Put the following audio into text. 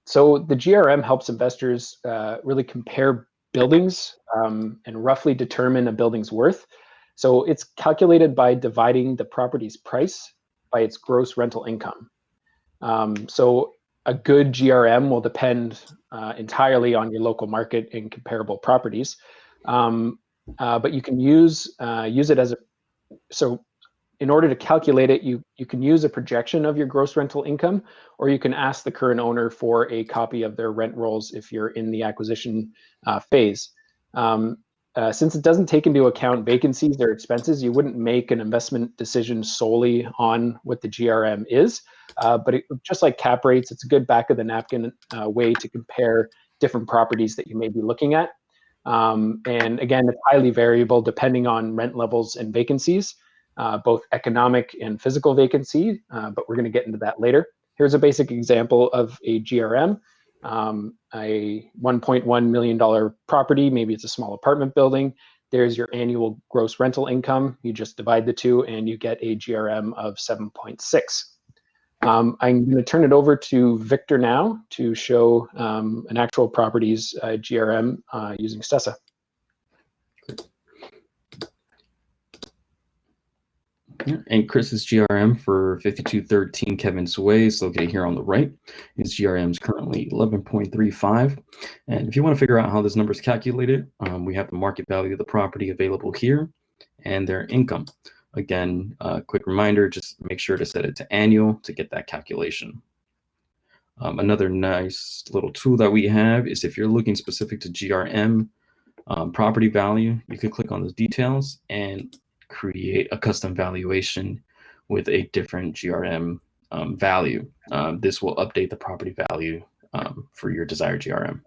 So the GRM helps investors really compare buildings and roughly determine a building's worth. So it's calculated by dividing the property's price by its gross rental income. So a good GRM will depend entirely on your local market and comparable properties. But you can use it as so in order to calculate it, you can use a projection of your gross rental income, or you can ask the current owner for a copy of their rent rolls if you're in the acquisition phase. Since it doesn't take into account vacancies or expenses, you wouldn't make an investment decision solely on what the GRM is. But just like cap rates, it's a good back of the napkin way to compare different properties that you may be looking at. And again, it's highly variable depending on rent levels and vacancies, both economic and physical vacancy, but we're going to get into that later. Here's a basic example of a GRM. A $1.1 million property, maybe it's a small apartment building. There's your annual gross rental income. You just divide the two and you get a GRM of 7.6. I'm going to turn it over to Victor now to show an actual property's GRM using Stessa. And Chris's GRM for 5213 Kevin's Way is located here on the right. His GRM is currently 11.35. And if you want to figure out how this number is calculated, we have the market value of the property available here and their income. Again, quick reminder, just make sure to set it to annual to get that calculation. Another nice little tool that we have is if you're looking specific to GRM property value, you can click on the details and create a custom valuation with a different GRM value. This will update the property value for your desired GRM.